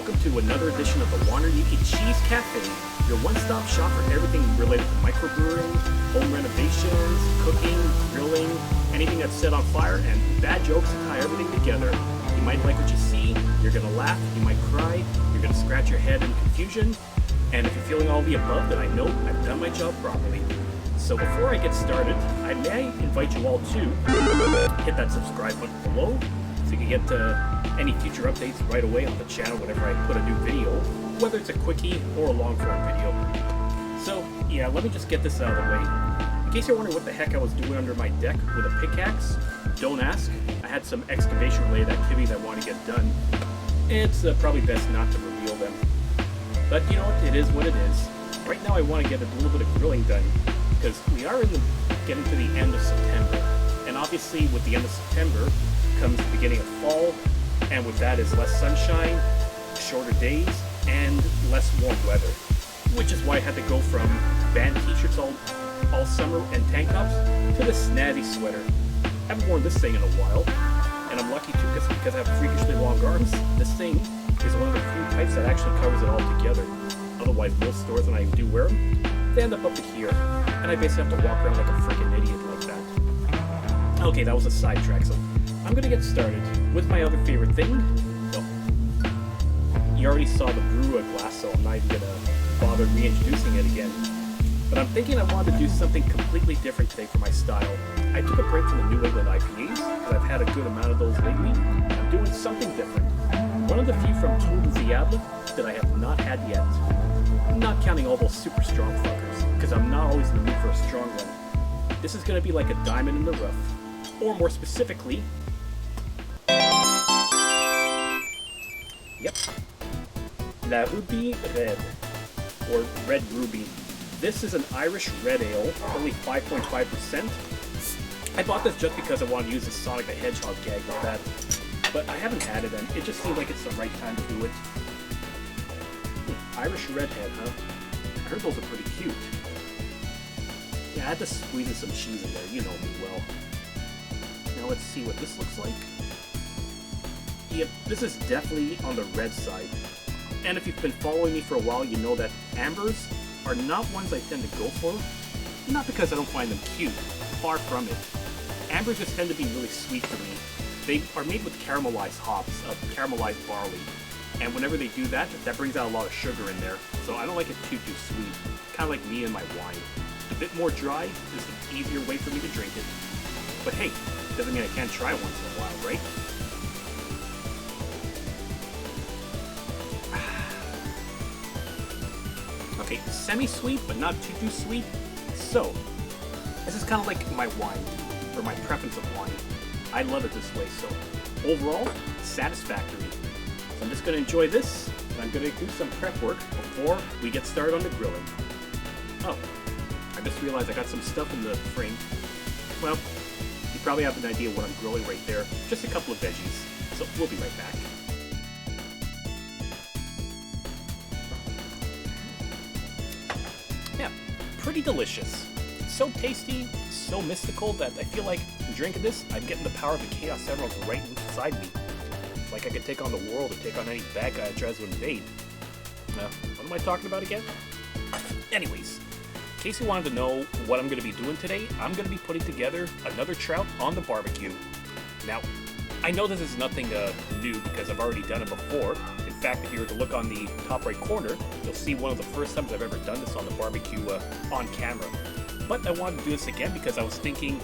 welcome to another edition of the Ukie Cheese Café, your one-stop shop for everything related to microbrewing, home renovations, cooking, grilling, anything that's set on fire, and bad jokes to tie everything together. You might like what you see, you're gonna laugh, you might cry, you're gonna scratch your head in confusion, and if you're feeling all the above, then I know I've done my job properly. So before I get started, I may invite you all to hit that subscribe button below so you can get any future updates right away on the channel whenever I put a new video, whether it's a quickie or a long form video. So yeah, let me just get this out of the way. In case you're wondering what the heck I was doing under my deck with a pickaxe, don't ask. I had some excavation related activities I want to get done. It's probably best not to reveal them. But you know what, it is what it is. Right now I want to get a little bit of grilling done, because we are getting to the end of September. And obviously with the end of September comes the beginning of fall, and with that is less sunshine, shorter days, and less warm weather. Which is why I had to go from band t-shirts all summer and tank tops to this snazzy sweater. I haven't worn this thing in a while, and I'm lucky too because I have freakishly long arms. This thing is one of the few types that actually covers it all together. Otherwise, most stores, when I do wear them, they end up to here, and I basically have to walk around like a freaking idiot like that. Okay, that was a sidetrack, so I'm gonna get started with my other favorite thing. Well, you already saw the brew glass, so I'm not even gonna bother reintroducing it again. But I'm thinking I wanted to do something completely different today for my style. I took a break from the New England IPAs, because I've had a good amount of those lately. I'm doing something different. One of the few from Trout that I have not had yet. I'm not counting all those super strong fuckers, because I'm not always in the mood for a strong one. This is going to be like a diamond in the rough. Or more specifically, yep, La Ruby Red, or Red Ruby. This is an Irish red ale, only 5.5%. I bought this just because I wanted to use the Sonic the Hedgehog gag with that, but I haven't had it, and it just seemed like it's the right time to do it. Irish redhead, huh? I heard those are pretty cute. Yeah, I had to squeeze in some cheese in there, you know me well. Now let's see what this looks like. Yep, this is definitely on the red side. And if you've been following me for a while, you know that ambers are not ones I tend to go for. Not because I don't find them cute, far from it. Ambers just tend to be really sweet for me. They are made with caramelized hops, caramelized barley. And whenever they do that, that brings out a lot of sugar in there. So I don't like it too sweet. Kind of like me and my wine. A bit more dry is the easier way for me to drink it. But hey, doesn't mean I can't try it once in a while, right? Okay, semi-sweet, but not too sweet. So, this is kind of like my wine, or my preference of wine. I love it this way, so overall, satisfactory. So I'm just going to enjoy this, and I'm going to do some prep work before we get started on the grilling. Oh, I just realized I got some stuff in the frame. Well, you probably have an idea what I'm grilling right there. Just a couple of veggies, so we'll be right back. Yeah, pretty delicious. So tasty, so mystical that I feel like drinking this, I'm getting the power of the Chaos Emeralds right inside me. It's like I could take on the world or take on any bad guy that tries to invade. What am I talking about again? Anyways, in case you wanted to know what I'm going to be doing today, I'm going to be putting together another trout on the barbecue. Now, I know this is nothing new because I've already done it before. In fact, if you were to look on the top right corner, you'll see one of the first times I've ever done this on the barbecue on camera. But I wanted to do this again because I was thinking,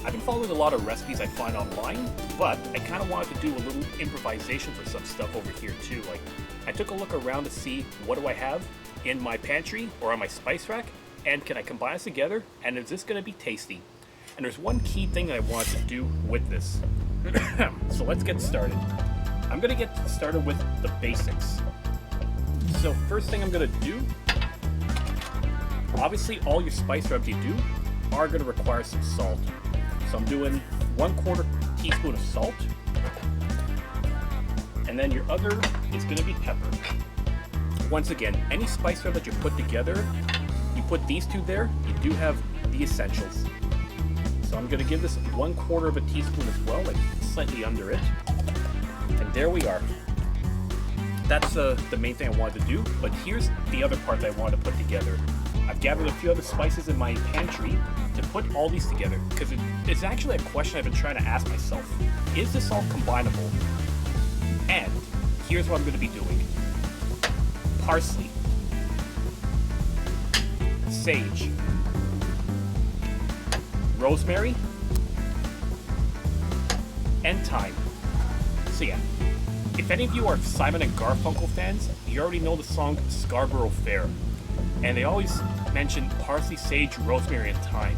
I've been following a lot of recipes I find online, but I kind of wanted to do a little improvisation for some stuff over here too. Like, I took a look around to see what do I have in my pantry or on my spice rack, and can I combine this together, and is this going to be tasty? And there's one key thing that I wanted to do with this. So let's get started. I'm going to get started with the basics. So first thing I'm going to do, obviously all your spice rubs you do are going to require some salt. So I'm doing 1/4 teaspoon of salt, and then your other is going to be pepper. Once again, any spice rub that you put together, you put these two there, you do have the essentials. So I'm going to give this 1/4 of a teaspoon as well, like slightly under it. And there we are. that's the main thing I wanted to do. But here's the other part that I wanted to put together. I've gathered a few other spices in my pantry to put all these together, because it's actually a question I've been trying to ask myself. Is this all combinable? And here's what I'm going to be doing. Parsley, sage, rosemary, and thyme. So yeah, if any of you are Simon and Garfunkel fans, you already know the song Scarborough Fair. And they always mention parsley, sage, rosemary, and thyme.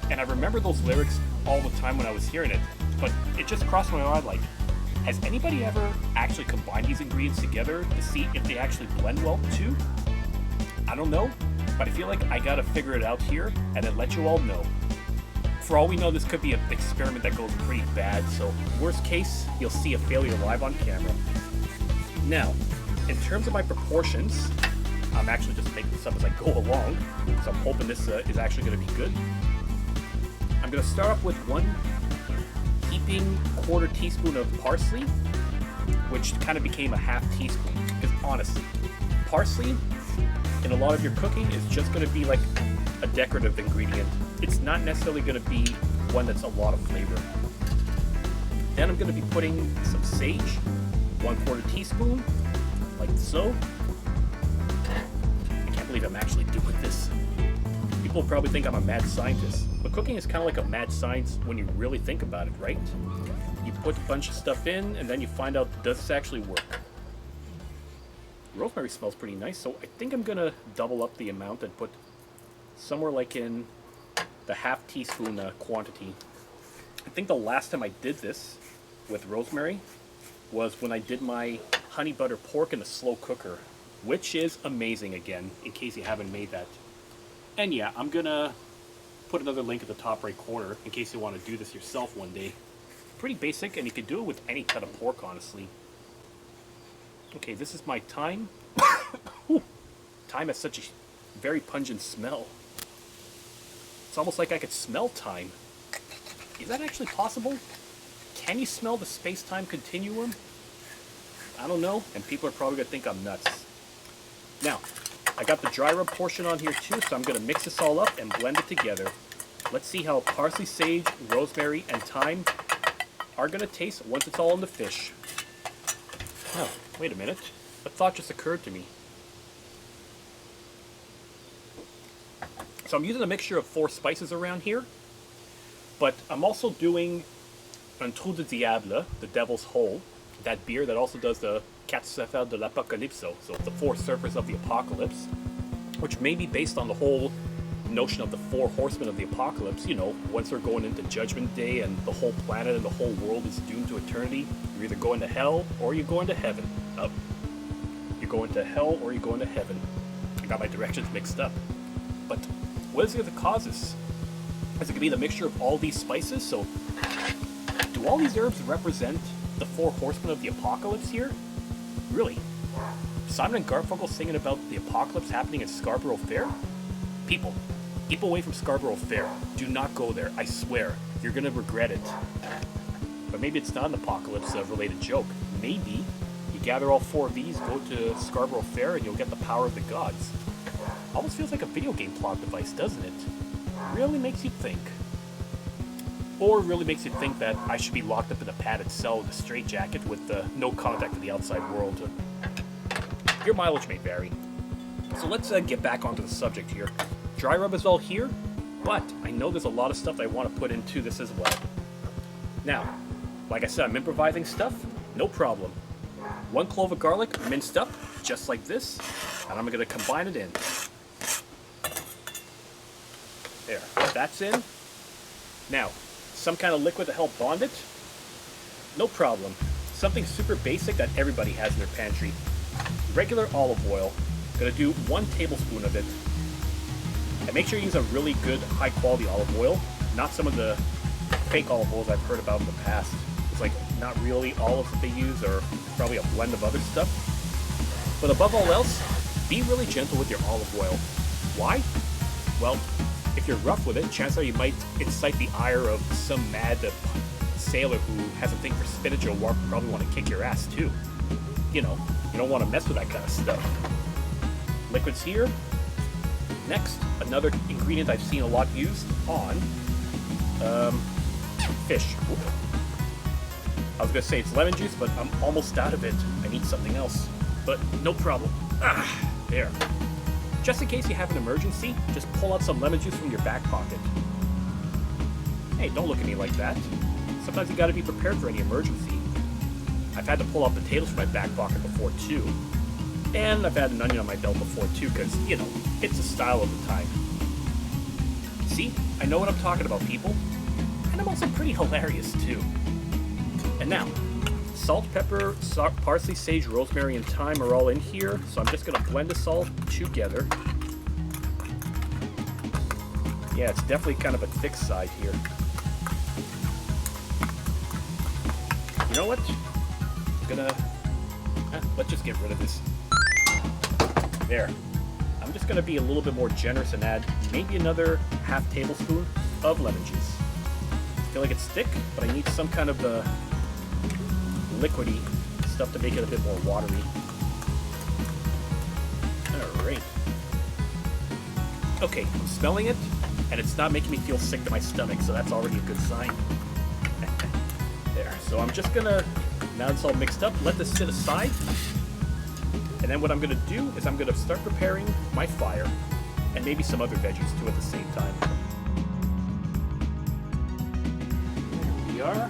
And I remember those lyrics all the time when I was hearing it, but it just crossed my mind like, has anybody ever actually combined these ingredients together to see if they actually blend well too? I don't know, but I feel like I gotta figure it out here and then let you all know. For all we know, this could be an experiment that goes pretty bad, so worst case, you'll see a failure live on camera. Now, in terms of my proportions, I'm actually just making this up as I go along, so I'm hoping this is actually going to be good. I'm going to start off with 1 heaping quarter teaspoon of parsley, which kind of became a half teaspoon, because honestly, parsley in a lot of your cooking is just going to be like a decorative ingredient. It's not necessarily going to be one that's a lot of flavor. Then I'm going to be putting some sage, 1/4 teaspoon, like so. I can't believe I'm actually doing this. People probably think I'm a mad scientist, but cooking is kind of like a mad science when you really think about it, right? You put a bunch of stuff in, and then you find out, does this actually work? Rosemary smells pretty nice, so I think I'm gonna double up the amount and put somewhere like in the half teaspoon quantity. I think the last time I did this with rosemary was when I did my honey butter pork in a slow cooker, which is amazing again, in case you haven't made that. And yeah, I'm gonna put another link at the top right corner in case you want to do this yourself one day. Pretty basic, and you could do it with any cut of pork, honestly. Okay, this is my thyme. Thyme has such a very pungent smell. It's almost like I could smell thyme. Is that actually possible? Can you smell the space-time continuum? I don't know, and people are probably gonna think I'm nuts. Now, I got the dry rub portion on here too, so I'm gonna mix this all up and blend it together. Let's see how parsley, sage, rosemary, and thyme are gonna taste once it's all in the fish. Oh, wait a minute. A thought just occurred to me. So I'm using a mixture of 4 spices around here, but I'm also doing un trou de diable, the devil's hole, that beer that also does the 4 surfers de l'apocalypse, so the 4 surfers of the apocalypse, which may be based on the whole notion of the 4 horsemen of the apocalypse. You know, once they're going into Judgment Day and the whole planet and the whole world is doomed to eternity, you're either going to hell or you're going to heaven. You're going to hell or you're going to heaven. I got my directions mixed up. But what is the causes? Is it going to be the mixture of all these spices? So, do all these herbs represent the 4 horsemen of the apocalypse here? Really? Simon and Garfunkel singing about the apocalypse happening at Scarborough Fair? People, keep away from Scarborough Fair. Do not go there, I swear. You're going to regret it. But maybe it's not an apocalypse-related joke. Maybe you gather all 4 of these, go to Scarborough Fair, and you'll get the power of the gods. Almost feels like a video game plot device, doesn't it? Really makes you think. Or really makes you think that I should be locked up in a padded cell with a straitjacket with no contact with the outside world. Your mileage may vary. So let's get back onto the subject here. Dry rub is all here, but I know there's a lot of stuff I want to put into this as well. Now, like I said, I'm improvising stuff, no problem. 1 clove of garlic, minced up, just like this, and I'm going to combine it in. There, that's in. Now, some kind of liquid to help bond it, no problem. Something super basic that everybody has in their pantry. Regular olive oil. Gonna do 1 tablespoon of it. And make sure you use a really good, high quality olive oil, not some of the fake olive oils I've heard about in the past. It's like not really olives that they use, or probably a blend of other stuff. But above all else, be really gentle with your olive oil. Why? Well, if you're rough with it, chances are you might incite the ire of some mad sailor who has a thing for spinach or probably want to kick your ass too. You know, You don't want to mess with that kind of stuff. Liquids here. Next, another ingredient I've seen a lot used on fish. Oop. I was going to say it's lemon juice, but I'm almost out of it. I need something else. But no problem. There. Just in case you have an emergency, just pull out some lemon juice from your back pocket. Hey, don't look at me like that. Sometimes you gotta be prepared for any emergency. I've had to pull out potatoes from my back pocket before too. And I've had an onion on my belt before too, because, you know, it's the style of the time. See? I know what I'm talking about, people. And I'm also pretty hilarious too. And now, salt, pepper, parsley, sage, rosemary, and thyme are all in here, so I'm just gonna blend this all together. Yeah, it's definitely kind of a thick side here. You know what? I'm gonna... let's just get rid of this. There. I'm just gonna be a little bit more generous and add maybe another half tablespoon of lemon juice. I feel like it's thick, but I need some kind of liquidy stuff to make it a bit more watery. Alright. Okay, I'm smelling it, and it's not making me feel sick to my stomach, so that's already a good sign. There, so I'm just gonna, now it's all mixed up, let this sit aside. And then what I'm gonna do is I'm gonna start preparing my fire, and maybe some other veggies too at the same time. There we are.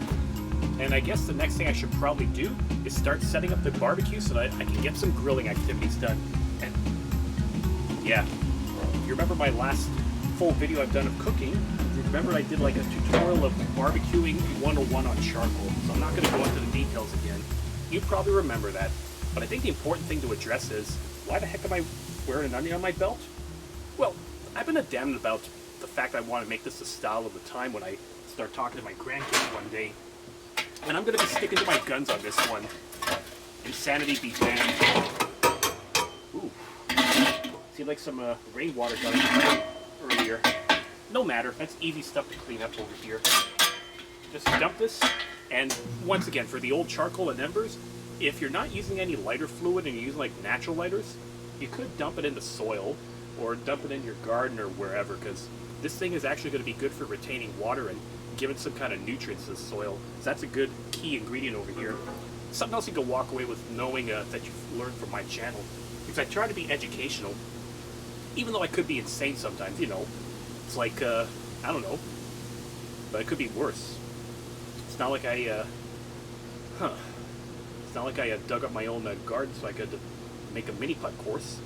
And I guess the next thing I should probably do is start setting up the barbecue so that I can get some grilling activities done. And yeah, you remember my last full video I've done of cooking? You remember I did like a tutorial of barbecuing 101 on charcoal, so I'm not going to go into the details again. You probably remember that. But I think the important thing to address is, why the heck am I wearing an onion on my belt? Well, I've been adamant about the fact I want to make this the style of the time when I start talking to my grandkids one day. And I'm going to be sticking to my guns on this one. Insanity be damned. Ooh. Seemed like some rainwater got in earlier. No matter, that's easy stuff to clean up over here. Just dump this, and once again, for the old charcoal and embers, if you're not using any lighter fluid and you're using like natural lighters, you could dump it in the soil, or dump it in your garden or wherever, because this thing is actually going to be good for retaining water and giving some kind of nutrients to the soil. So that's a good key ingredient over here. Something else you can walk away with knowing that you've learned from my channel. Because I try to be educational, even though I could be insane sometimes, you know. It's like, I don't know, but it could be worse. It's not like I, it's not like I dug up my own garden so I could make a mini-putt course.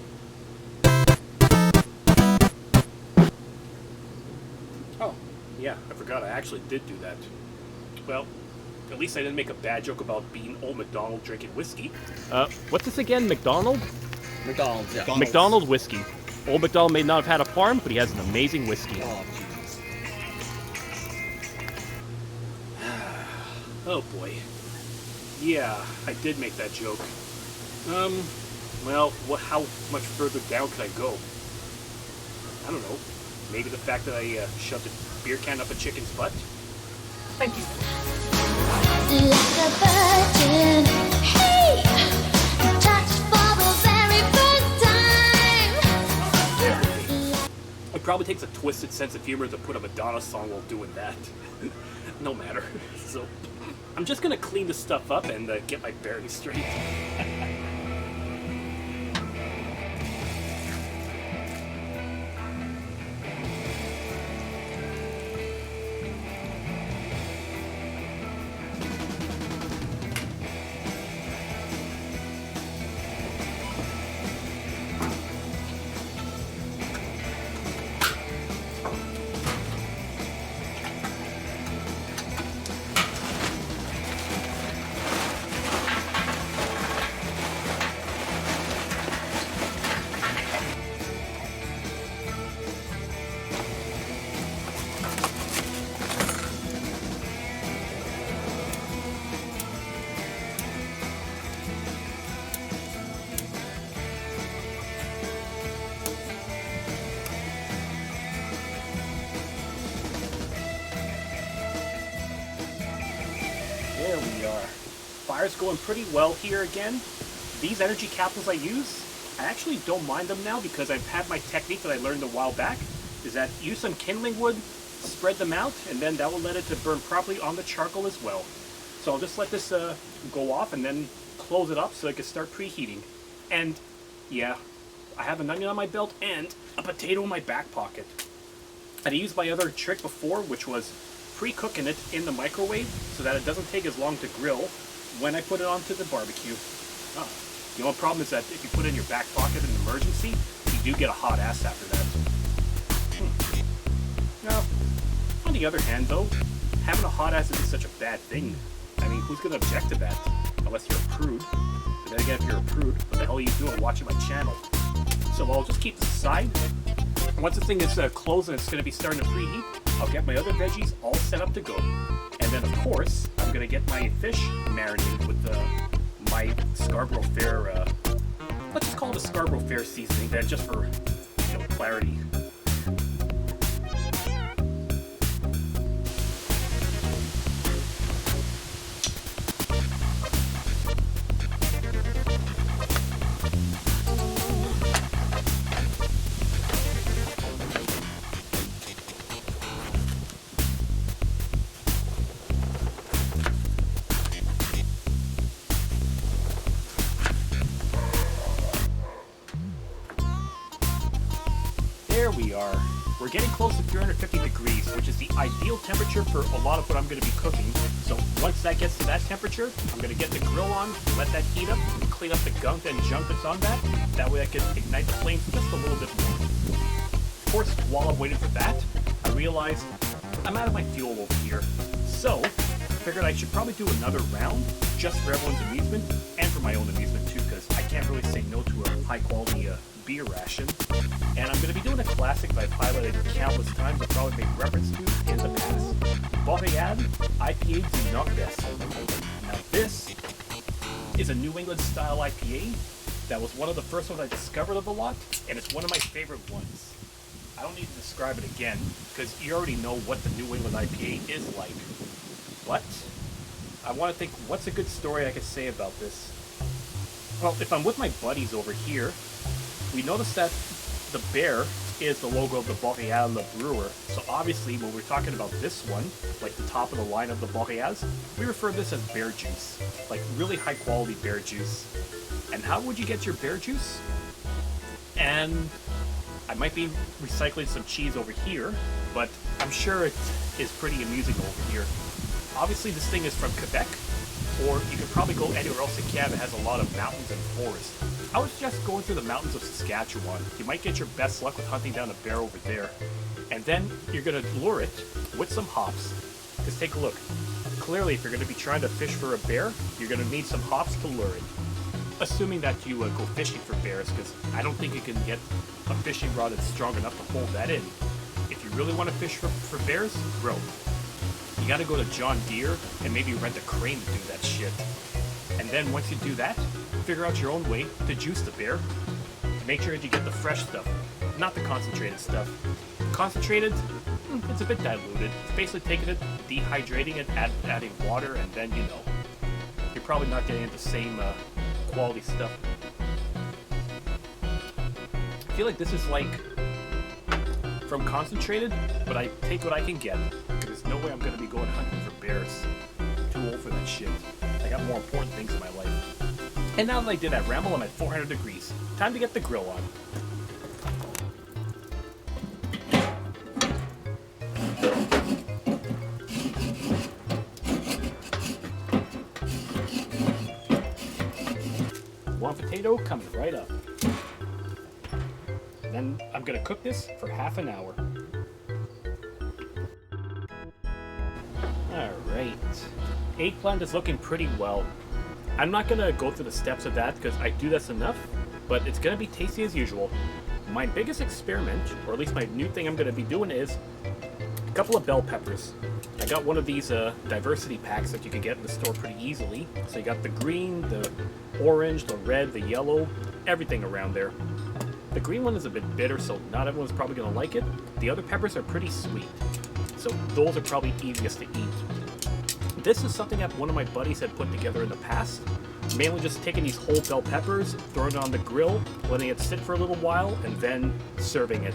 Oh, yeah, I forgot I actually did do that. Well, at least I didn't make a bad joke about being old McDonald drinking whiskey. What's this again, McDonald? McDonald's, yeah. McDonald whiskey. Old McDonald may not have had a farm, but he has an amazing whiskey. Oh, Jesus. Oh, boy. Yeah, I did make that joke. Well, how much further down could I go? I don't know. Maybe the fact that I shoved a beer can up a chicken's butt? Thank you. Like a virgin, hey, touched for the very first time. It probably takes a twisted sense of humor to put a Madonna song while doing that. No matter. So, I'm just gonna clean this stuff up and get my bearings straight. There we are. Fire's going pretty well here again. these energy capsules I use, I actually don't mind them now because I've had my technique that I learned a while back, is that use some kindling wood, spread them out, and then that will let it to burn properly on the charcoal as well. So I'll just let this go off and then close it up so it can start preheating. And yeah, I have an onion on my belt and a potato in my back pocket. I used my other trick before, which was pre-cooking it in the microwave so that it doesn't take as long to grill when I put it onto the barbecue. The only problem is that if you put it in your back pocket in an emergency, you do get a hot ass after that. Now, on the other hand though, having a hot ass isn't such a bad thing. I mean, who's gonna object to that? Unless you're a prude. But then again, if you're a prude, what the hell are you doing watching my channel? So I'll just keep this aside. Once the thing is closed and it's going to be starting to preheat, I'll get my other veggies all set up to go. And then, of course, I'm going to get my fish marinated with my Scarborough Fair, let's just call it a Scarborough Fair seasoning then, just for, clarity. There we are. We're getting close to 350 degrees, which is the ideal temperature for a lot of what I'm going to be cooking. So once that gets to that temperature, I'm going to get the grill on, let that heat up, and clean up the gunk and junk that's on that. That way I can ignite the flames just a little bit more. Of course, while I'm waiting for that, I realized I'm out of my fuel over here. So I figured I should probably do another round, just for everyone's amusement, and for my own amusement too, because I can't really say no to a high-quality beer ration. And I'm going to be doing a classic that I've highlighted countless times and probably made reference to in the past. Boreal IPA du Nord-Est. Now this is a New England style IPA that was one of the first ones I discovered of the lot, and it's one of my favorite ones. I don't need to describe it again, because you already know what the New England IPA is like. But I want to think, what's a good story I could say about this? Well, if I'm with my buddies over here, we notice that the bear is the logo of the Boreal brewer. So obviously when we're talking about this one, like the top of the line of the Boreals, we refer to this as bear juice. Like really high quality bear juice. And how would you get your bear juice? And I might be recycling some cheese over here, but I'm sure it is pretty amusing over here. Obviously this thing is from Quebec, or you could probably go anywhere else in Canada that has a lot of mountains and forests. I was just going through the mountains of Saskatchewan. You might get your best luck with hunting down a bear over there. And then you're going to lure it with some hops. Just take a look. Clearly, if you're going to be trying to fish for a bear, you're going to need some hops to lure it. Assuming that you go fishing for bears, because I don't think you can get a fishing rod that's strong enough to hold that in. If you really want to fish for bears, bro, you got to go to John Deere and maybe rent a crane to do that shit. And then once you do that, figure out your own way to juice the bear. Make sure that you get the fresh stuff, not the concentrated stuff. Concentrated, it's a bit diluted. It's basically taking it, dehydrating it, adding water, and then, you're probably not getting the same quality stuff. I feel like this is like from concentrated, but I take what I can get. There's no way I'm going to be going hunting for bears. I'm too old for that shit. I got more important things in my life. And now that I did that ramble, I'm at 400 degrees. Time to get the grill on. One potato coming right up. Then I'm gonna cook this for half an hour. Alright. Eggplant is looking pretty well. I'm not gonna go through the steps of that because I do this enough, but it's gonna be tasty as usual. My biggest experiment, or at least my new thing I'm gonna be doing, is a couple of bell peppers. I got one of these diversity packs that you can get in the store pretty easily. So you got the green, the orange, the red, the yellow, everything around there. The green one is a bit bitter, so not everyone's probably gonna like it. The other peppers are pretty sweet, so those are probably easiest to eat. this is something that one of my buddies had put together in the past. Mainly just taking these whole bell peppers, throwing it on the grill, letting it sit for a little while, and then serving it.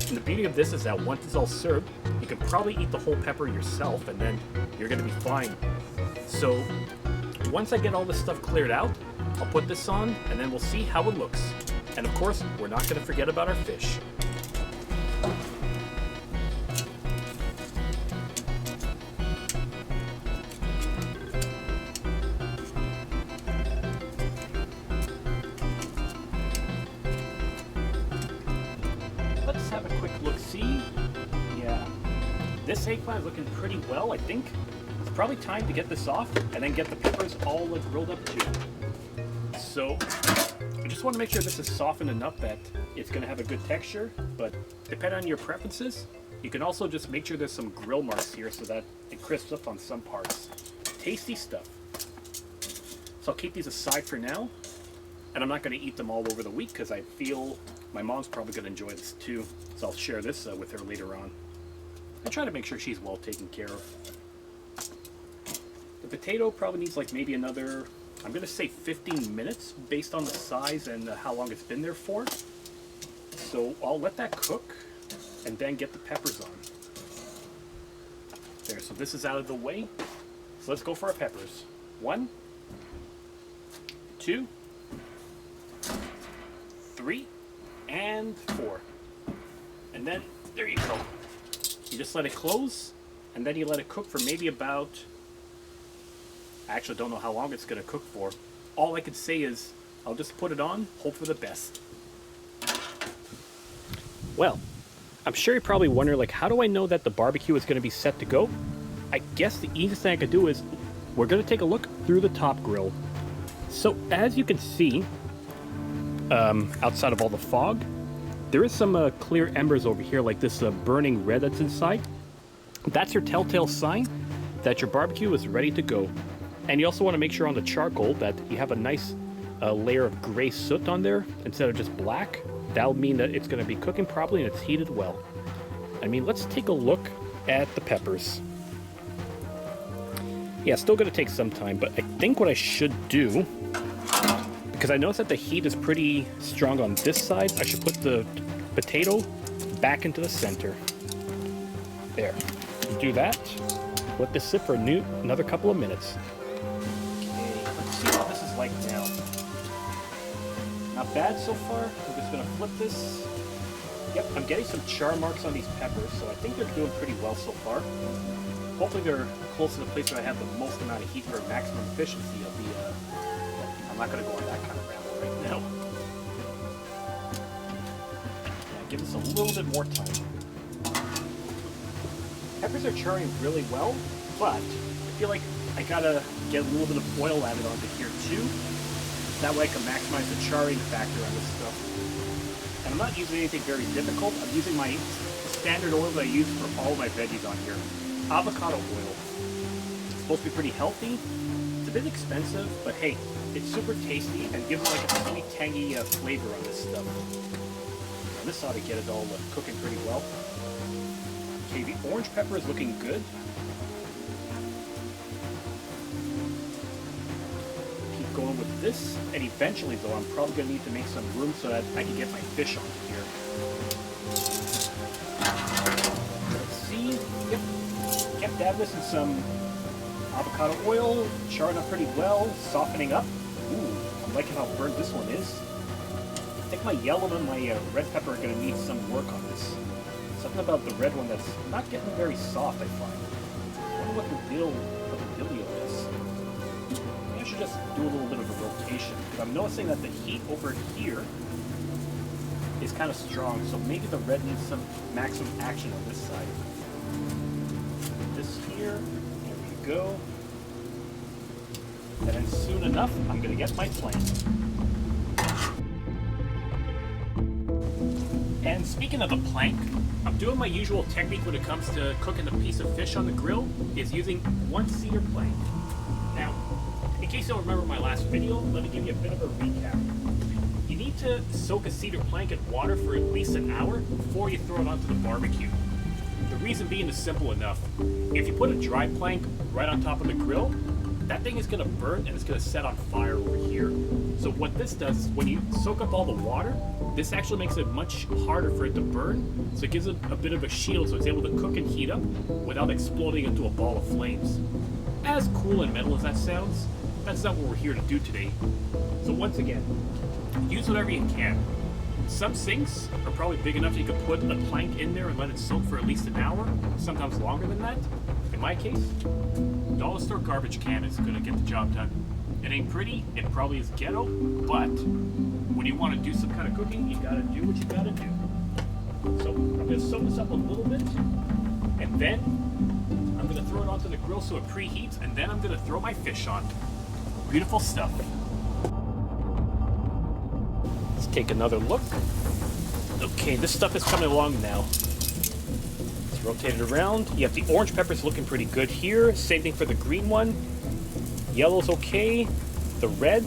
And the beauty of this is that once it's all served, you can probably eat the whole pepper yourself, and then you're gonna be fine. So once I get all this stuff cleared out, I'll put this on, and then we'll see how it looks. And of course, we're not gonna forget about our fish. Let's have a quick look-see. Yeah, this eggplant is looking pretty well, I think. It's probably time to get this off and then get the peppers all grilled up too. So I just want to make sure this is softened enough that it's going to have a good texture, but depending on your preferences, you can also just make sure there's some grill marks here so that it crisps up on some parts. Tasty stuff. So I'll keep these aside for now, and I'm not going to eat them all over the week because I feel my mom's probably going to enjoy this too, so I'll share this with her later on. I try to make sure she's well taken care of. The potato probably needs like maybe another, I'm going to say 15 minutes based on the size and how long it's been there for. So I'll let that cook and then get the peppers on. There, so this is out of the way. So let's go for our peppers. 1, 2, 3, and 4. And then, there you go. You just let it close, and then you let it cook for maybe about, I actually don't know how long it's going to cook for. All I can say is, I'll just put it on, hope for the best. Well, I'm sure you're probably wondering, like, how do I know that the barbecue is going to be set to go? I guess the easiest thing I could do is, we're going to take a look through the top grill. So, as you can see, outside of all the fog, there is some clear embers over here, like this burning red that's inside. That's your telltale sign that your barbecue is ready to go. And you also want to make sure on the charcoal that you have a nice layer of gray soot on there instead of just black. That'll mean that it's going to be cooking properly and it's heated well. I mean, let's take a look at the peppers. Yeah, still going to take some time, but I think what I should do, because I noticed that the heat is pretty strong on this side, I should put the potato back into the center. There. Do that. Let this sit for another couple of minutes. Okay, let's see what this is like now. Not bad so far. I'm just going to flip this. Yep, I'm getting some char marks on these peppers, so I think they're doing pretty well so far. Hopefully they're close to the place where I have the most amount of heat for maximum efficiency of the, I'm not going to go on that kind of ramble right now. Yeah, give this a little bit more time. Peppers are charring really well, but I feel like I gotta get a little bit of oil added onto here too. That way I can maximize the charring factor on this stuff. And I'm not using anything very difficult. I'm using my standard oil that I use for all of my veggies on here. Avocado oil. It's supposed to be pretty healthy. It's a bit expensive, but hey, it's super tasty and gives like a sweet, tangy flavor on this stuff. Now this ought to get it all cooking pretty well. Okay, the orange pepper is looking good. Keep going with this, and eventually though, I'm probably going to need to make some room so that I can get my fish on here. Let's see. Yep. Kept dabbing this in some avocado oil, charring up pretty well, softening up. Ooh, I'm liking how burnt this one is. I think my yellow and my red pepper are going to need some work on this. Something about the red one that's not getting very soft, I find. I wonder what the deal of this. Maybe I should just do a little bit of a rotation, because I'm noticing that the heat over here is kind of strong, so maybe the red needs some maximum action on this side. This here, there we go. And then soon enough, I'm going to get my plant. And speaking of the plank, I'm doing my usual technique when it comes to cooking a piece of fish on the grill, is using one cedar plank. Now, in case you don't remember my last video, let me give you a bit of a recap. You need to soak a cedar plank in water for at least an hour before you throw it onto the barbecue. The reason being is simple enough. If you put a dry plank right on top of the grill, that thing is going to burn and it's going to set on fire over here. So what this does is when you soak up all the water, this actually makes it much harder for it to burn. So it gives it a bit of a shield so it's able to cook and heat up without exploding into a ball of flames. As cool and metal as that sounds, that's not what we're here to do today. So once again, use whatever you can. Some sinks are probably big enough you could put a plank in there and let it soak for at least an hour, sometimes longer than that. In my case, dollar store garbage can is going to get the job done. It ain't pretty, it probably is ghetto, but when you want to do some kind of cooking, you got to do what you got to do. So I'm going to soak this up a little bit, and then I'm going to throw it onto the grill so it preheats, and then I'm going to throw my fish on. Beautiful stuff. Let's take another look. Okay, this stuff is coming along now. Let's rotate it around. You have the orange peppers looking pretty good here. Same thing for the green one. Yellow's okay. The red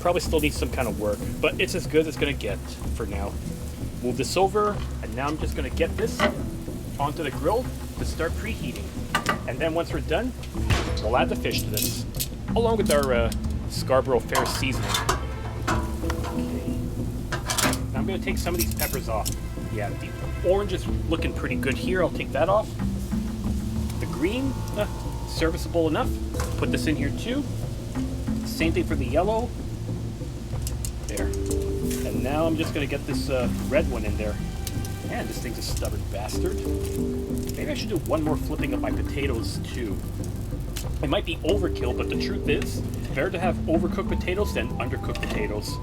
probably still needs some kind of work, but it's as good as it's going to get for now. Move this over, and now I'm just going to get this onto the grill to start preheating. And then once we're done, we'll add the fish to this, along with our Scarborough Fair seasoning. Okay. Now I'm going to take some of these peppers off. Yeah, the orange is looking pretty good here. I'll take that off. The green, serviceable enough. Put this in here too. Same thing for the yellow. There. And now I'm just going to get this red one in there. Man, this thing's a stubborn bastard. Maybe I should do one more flipping of my potatoes too. It might be overkill, but the truth is, it's better to have overcooked potatoes than undercooked potatoes.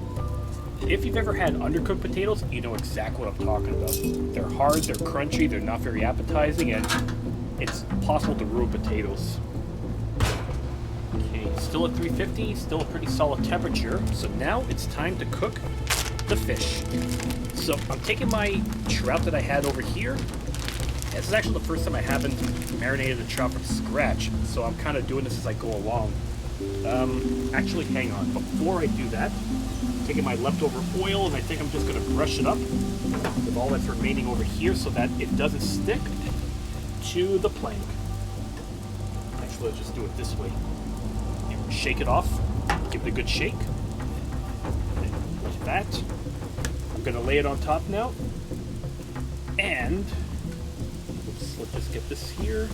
If you've ever had undercooked potatoes, you know exactly what I'm talking about. They're hard, they're crunchy, they're not very appetizing, and it's possible to ruin potatoes. Okay, still at 350, still a pretty solid temperature. So now it's time to cook the fish. So I'm taking my trout that I had over here. This is actually the first time I haven't marinated a trout from scratch, so I'm kind of doing this as I go along. Actually, hang on. Before I do that, I'm taking my leftover oil, and I think I'm just going to brush it up with all that's remaining over here so that it doesn't stick to the plank. Actually, let's just do it this way. You shake it off, give it a good shake. Like that. I'm going to lay it on top now. And let's just get this here.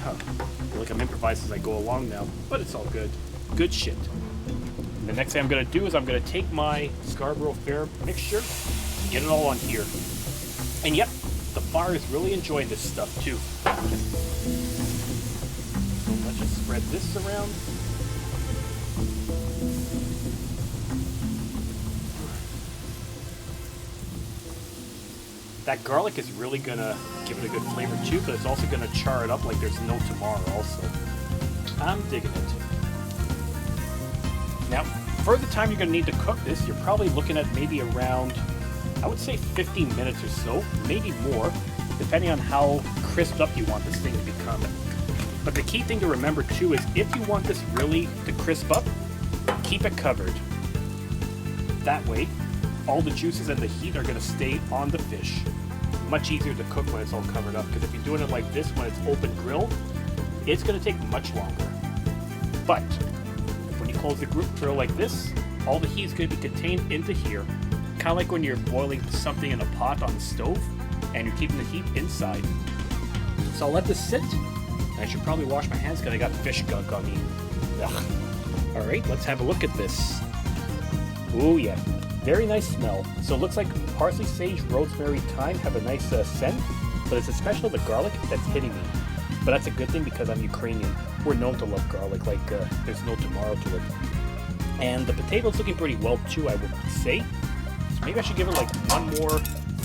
I feel like I'm improvising as I go along now, but it's all good. Good shit. And the next thing I'm going to do is I'm going to take my Scarborough Fair mixture, get it all on here. And yep, the fire is really enjoying this stuff too. So let's just spread this around. That garlic is really going to give it a good flavor too, but it's also going to char it up like there's no tomorrow also. I'm digging it. Now, for the time you're going to need to cook this, you're probably looking at maybe around, I would say 15 minutes or so, maybe more, depending on how crisped up you want this thing to become. But the key thing to remember too is if you want this really to crisp up, keep it covered. That way, all the juices and the heat are going to stay on the fish. Much easier to cook when it's all covered up, because if you're doing it like this when it's open grill, it's going to take much longer. But when you close the grill like this, all the heat is going to be contained into here, kind of like when you're boiling something in a pot on the stove and you're keeping the heat inside. So I'll let this sit. I should probably wash my hands because I got fish gunk on me. Ugh. All right, let's have a look at this. Oh yeah. Very nice smell. So it looks like parsley, sage, rosemary, thyme have a nice scent, but it's especially the garlic that's hitting me. But that's a good thing because I'm Ukrainian. We're known to love garlic like there's no tomorrow to it. And the potato's looking pretty well too, I would say. So maybe I should give it like one more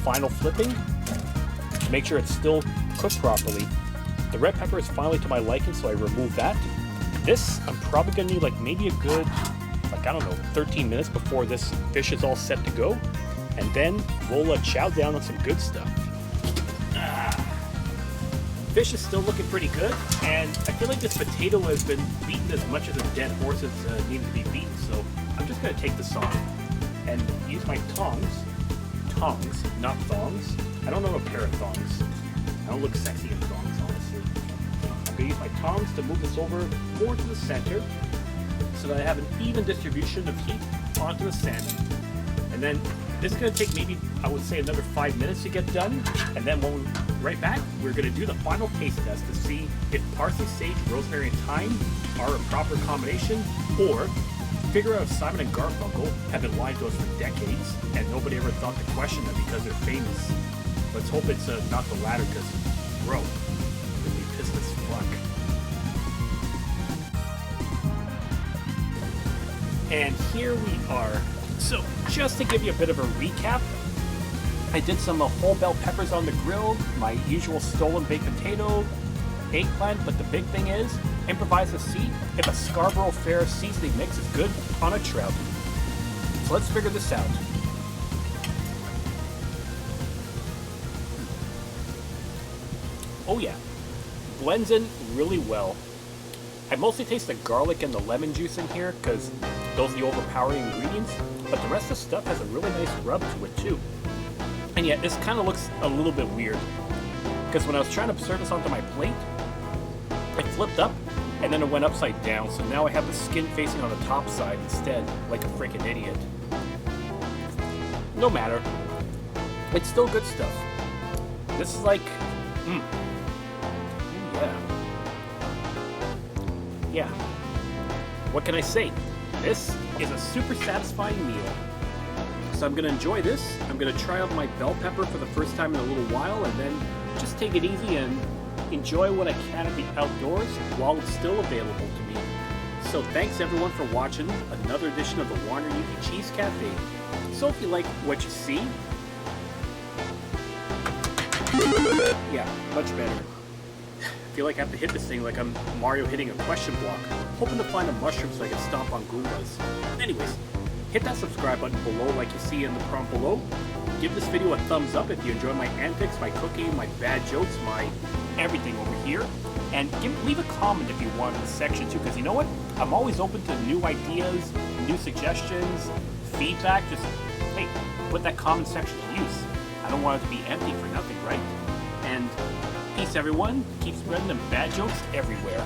final flipping to make sure it's still cooked properly. The red pepper is finally to my liking, so I remove that. This, I'm probably going to need like maybe a good, I don't know, 13 minutes before this fish is all set to go. And then we'll chow down on some good stuff. Fish is still looking pretty good, and I feel like this potato has been beaten as much as a dead horse is needed to be beaten. So I'm just going to take this off and use my tongs, not thongs. I don't know a pair of thongs. I don't look sexy in thongs, honestly. I'm gonna use my tongs to move this over more to the center so that I have an even distribution of heat onto the salmon. And then this is gonna take maybe, I would say, another 5 minutes to get done. And then when we're right back, we're gonna do the final taste test to see if parsley, sage, rosemary, and thyme are a proper combination, or figure out if Simon and Garfunkel have been lying to us for decades and nobody ever thought to question them because they're famous. Let's hope it's not the latter, because, bro, we'd be pissed as fuck. And here we are. So, just to give you a bit of a recap, I did some whole bell peppers on the grill, my usual stolen baked potato, eggplant, but the big thing is, improvise to see if a Scarborough Fair seasoning mix is good on a trout. So let's figure this out. Oh yeah, blends in really well. I mostly taste the garlic and the lemon juice in here because those are the overpowering ingredients, but the rest of the stuff has a really nice rub to it too. And yet this kind of looks a little bit weird because when I was trying to serve this onto my plate, it flipped up and then it went upside down, so now I have the skin facing on the top side instead, like a freaking idiot. No matter, it's still good stuff. This is like, yeah. What can I say? This is a super satisfying meal. So I'm gonna enjoy this. I'm gonna try out my bell pepper for the first time in a little while, and then just take it easy and enjoy what I can of the outdoors while it's still available to me. So thanks everyone for watching another edition of the Ukie Cheese Cafe. So if you like what you see, yeah, much better. I feel like I have to hit this thing like I'm Mario hitting a question block, hoping to find a mushroom so I can stomp on Goombas. Anyways, hit that subscribe button below like you see in the prompt below. Give this video a thumbs up if you enjoy my antics, my cooking, my bad jokes, my everything over here. And leave a comment if you want in the section too, because you know what? I'm always open to new ideas, new suggestions, feedback. Just, hey, put that comment section to use. I don't want it to be empty for nothing, right? And peace everyone. Keep spreading them bad jokes everywhere.